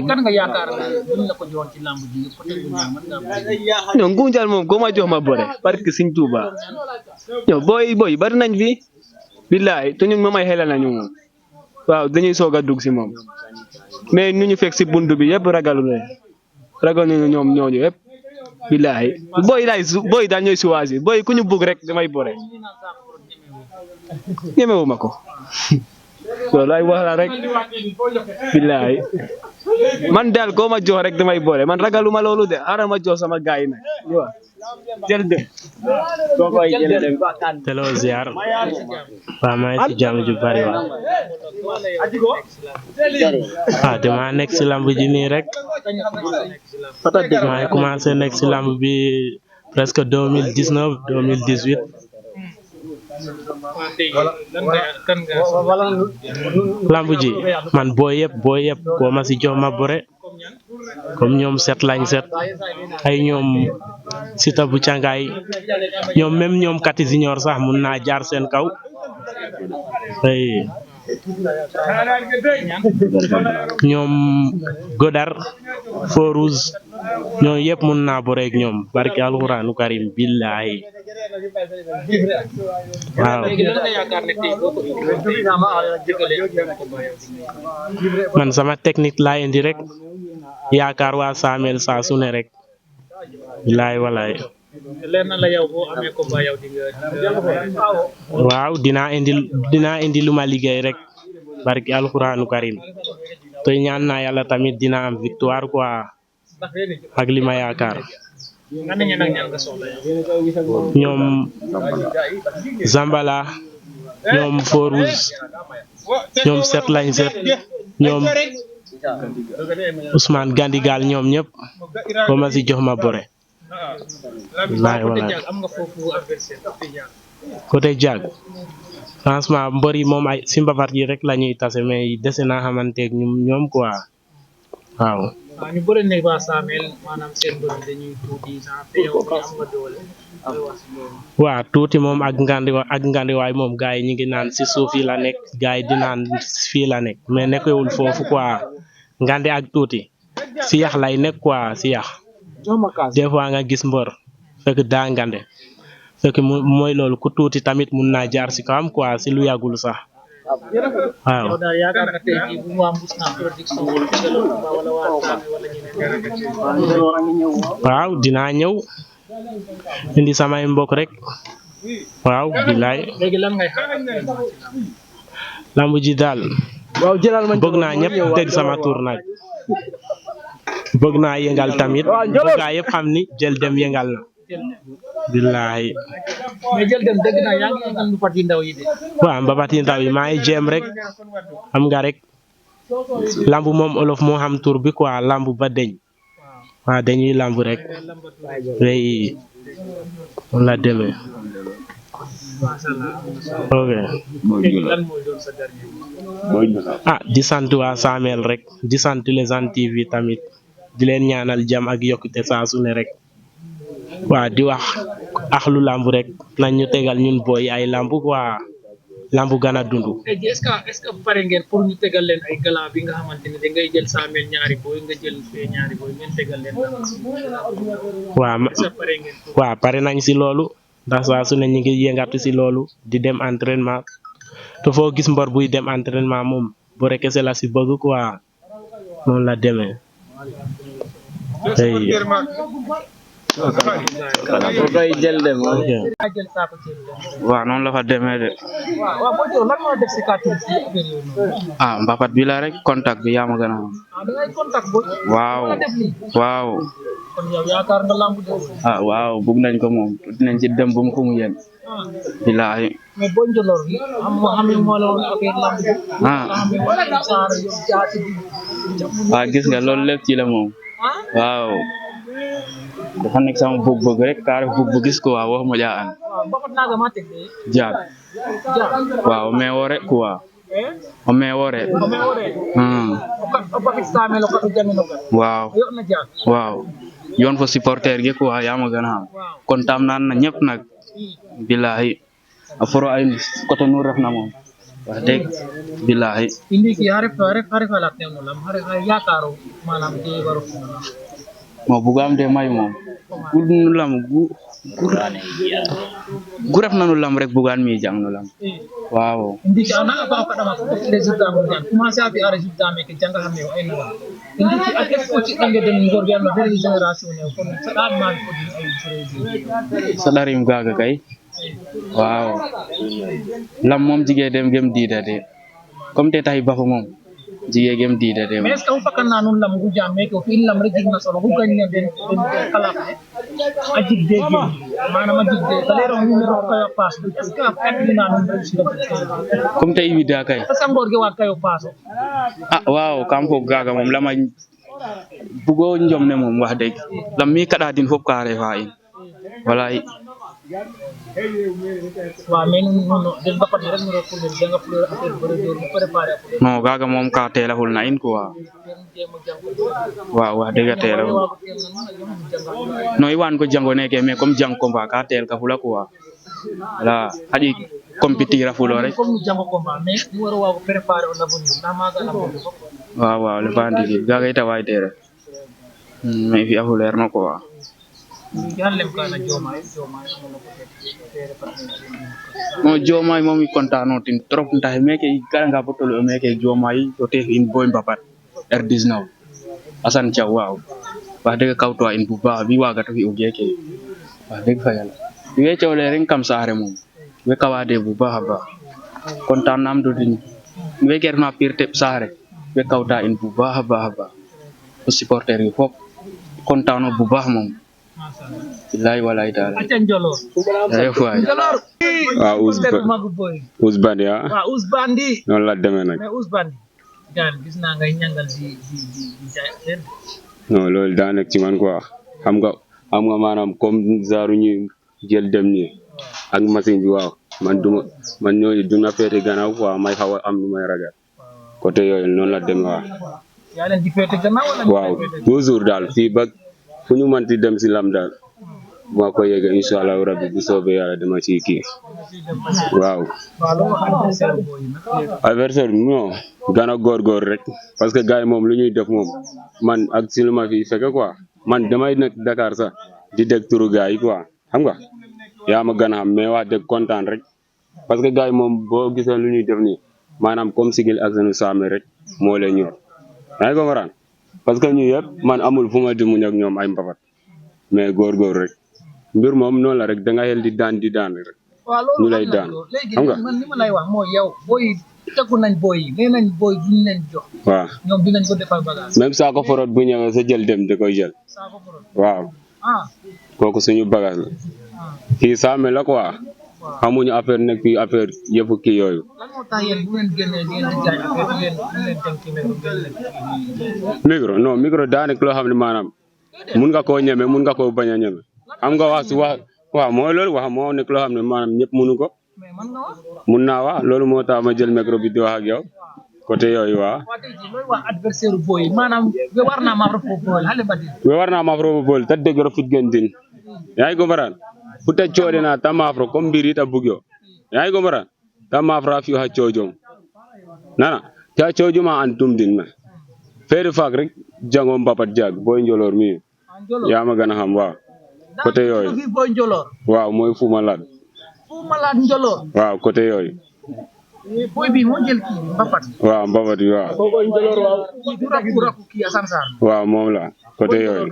kan nga yaakaar buñ la ko joxoon ci lamb ji peut-être mën nga non Ngunjaan moom ko ma jox ma bëre parce que Sëñ Tuuba ñoo boy bari nañ fi billahi te ñun moom ay xelal nañu moom waaw dañuy soog a dugg si moom mais ñu ñu fekk si buntu bi yëpp ragal nañu ñoom ñooñu yëpp billahi boy daal ñooy choisir boy ku ñu bugg rek damay bëre ñemewuma ko loolu ay wax la rek billahi man daal koo ma jox rek damay boole man ragaluma loolu de xaaral ma jox sama gaay nag ñëwa jël dem ko koy jël dem telo ziar wa may ci jàmm ju bari wa dama nekk ci lamb ji nii rek may commencé nekk ci lamb bi presque 2019 2018 lamb ji man boy yëpp ko ma ci jox ma bore comme ñoom set lañ set ay ñoom Sita bu Cangaay ñoom même ñoom Kati Junior sax mun naa jaar seen kaw ay ñoom Godar Foruz ñoom yëpp mun naa bore ak ñoom barki alxuraanu karim billahi waaw man sama technique laa indi rek yaakaar waa Samel saa su ne rek billahi walaay waaw dinaa indi lu ma liggéey rek barki alxuraanu karim te ñaan naa yàlla tamit dina am victoire quoi ak li ma yaakaar ñoom Zambala ñoom Foruz ñoom set lañ set ñoom Ousmane Gandigal ñoom ñëpp ko ma ci jox ma bore côté jag franchement mbër yi moom ay si mbapat yi rek la ñuy tase mais dese naa xamanteeg ñoom quoi waaw ñu bëri ne ba Samel maanaam seen bëri dañuy tuuti sans yow am nga doole waaw tuuti moom ak ngandiwaay moom gars yi ñu ngi naan si suuf yi la nekk gars yi di naan fii la nekk mais nekkewul foofu quoi ngandi ak tuuti si yax lay nekk quoi si yax des fois nga gis mbër fekk daa ngande fekk mooy loolu ku tuuti tamit mun naa jaar si kawam quoi si lu yàggul sax waaw waaw dinaa ñëw indi samay mbokk rek waaw bilaay lamb ji daal bëgg naa ñëpp dégg sama tour nag bëgg naa yëngal tamit bëgg naa yëpp xam ni jël dem yëngal na billahi mais jël dem dëgg naa yaa ngi yëngal mbapat yu ndaw yi de waaw mbapat yu ndaw yi maa ngi jéem rek xam nga rek lamb moom olof moo xam tour bi quoi lamb ba deñ waaw dañuy lamb rek wey la demee ok di sant waa Samel rek di sant les TV tamit di leen ñaanal jàmm ak yokkute saa su ne rek waa di wax axlu lamb rek nañ ñu tegal ñun boy ay lamb quoi lamb gën a dund. est-ce que pare ngeen pour ñu tegal leen ay gala bi nga xamante ne da ngay jël Samel ñaari boy nga jël fee ñaari boy ngeen tegal leen waaw pare nañ si loolu ndax saa su ne ñu ngi yëngatu si loolu di dem entraînement te foo gis mbor buy dem entraînement moom bu rek kese la si bëgg quoi noonu la demee. koy jël dem waaw noonu la fa demee de mbapat bi la rek contact bi yaa ma gën a xam waaw waaw bëgg nañ ko moom dinañ ci dem bu mu xumu yéen bilaay gis nga loolu lépp ci la moom waaw dafa nekk sama bëgg-bëgg rek kaa def bëgg gis ko waaw wax ma jaa jaag waaw mais wore quoi mais wore waaw yoon fo supporter gi quoi yaa ma gën a xam kontaan naan na ñëpp nag billahi a foro ay côté nu refna moom wax dëgg billahi indi ki haref halak ne lam haref yakaro manam de waru mo bugam de may moom nu lam gu ref nanu lam rek bugan mi jang nu lam waaw indi ki ana ba ka dama ko résultat mo jan commencé à faire résultat mais que janga xamé ay na indi ki ak ko ci tangé dem ngor yalla bari génération ne ko sa ma ko di ay président salarim gaga kay waaw lam moom jigee dem gem diida de comme te tay bafu moom jigee gem diida de mais est-ce que fakkan na non lam gu jamme ko fi lam rek na solo bu gañ ne den kala ajik de gem manam ajik de dalero numéro ko pass est-ce que ak na non rek ci comme tay wida kay sa ngor ge wa kayo passo ah waaw kam ko gaga moom lama bugo njom ne moom wax dëgg lam mi kada din fop ka refa in wallahi wa men no den ba pati rek no ko den janga fleur affaire bëre do préparer non gaga moom ka tela hul na in quoi waaw wax dëgg tela no i wan ko jango neke mais comme jang combat ka tel ka fula quoi la hadi compétir fulo rek comme jango combat mais ni waro wa préparer on l'avenir na ma ga la waaw waaw le bandi gaga ita way tere mais fi afuleer no quoi yallem kana jomay no jomay moom i contano tin trop ndax meke i gara nga botolo meke jomay to te in boy mbapat R19 Assane Thiaw waaw wax dëgg kaw to in bu baax bi waga to fi o geke wax dëgg fa yalla we cewle rek kam saare moom we kawade bu baax baax kontaan nam do din we ger na pirte saare we kawta in bu baax baax o supporter yi fop kontano bu baax moom billahi wallahi taala acan jolor jolor Ousbandi wa Ousbandi noonu la demee nag mais Ousbandi gaan gis naa ngay ñangal di jaay non loolu daa nekk ci man quoi xam nga maanaam comme zaaru ñu jël dem nii ak machine bi waaw man ñooñu duna féete gannaaw quoi may xaw a am lu may ragal côté yooyu noonu la demee waaw yaa leen di féete gannaaw wala waaw toujours daal fii ba fu ñu mënti dem si lam daal moo ko yegg incha allah rabbi bu soobee yàlla dama ciy kii waaw. adversaire bi non gën a góorgóor rek parce que gars yi moom lu ñuy def moom man ak si lu ma fi fekk quoi man damay nekk Dakar sax di dégg turu gars yi quoi xam nga yaa ma gën a xam mais wax dëgg kontaan rek parce que gars yi moom boo gisee lu ñuy def nii maanaam comme sigil ak sunu saame rek moo leen ñor yaa ngi comprendre parce que ñu yëpp man amul fu ma dimuñ ak ñoom ay mbapat mais góorgóor rek mbir moom noonu la rek da nga yel di daan rek ñu lay daan xam nga man li ma lay wax mooy yow booy tegu nañ booy yi nee nañ booy duñ leen jox waaw ñoom dinañ ko defal bagage même saako forot bu ñëwee sa jël dem da koy jël saako forot waaw ah kooku suñu bagage la kii saame la quoi xamuñu affaire nekk fii affaire yëpp kii yooyu lan moo tax yéen bu ngeen génnee ngeen di jaay affaire ngeen tënk micro non micro daa nekk loo xam ne maanaam mun nga koo ñeme mun nga koo bañ a ñeme xam nga wax si wax waaw mooy loolu wax moo nekk loo xam ne maanaam ñëpp munu ko mais man nga wax mun naa wax loolu moo tax ma jël micro bi di wax ak yow côté yooyu waaw waa tey jii looy wax adversaire boy maanaam we war naa ma rafetlu bool hale badi we war naa ma rafetlu bool ta dëgg rafet gën din yaa ngi comprendre futa coode na ta maafro comme mbiri ta bugyo yaa ngi comprendre ta maafra fi ha coojom nana ta coojuma an tum din ma feere faak rek jango mbapat jag boy njolor mi yaa ma gën a xam waaw côté yooyu boy njolor waaw mooy fu ma laat njolor waaw côté yooyu boy bi moo jël kii mbapat waaw mbapat bi waaw boy njolor waaw kii du rakku kii Assane Sarr waaw moom la côté yooyu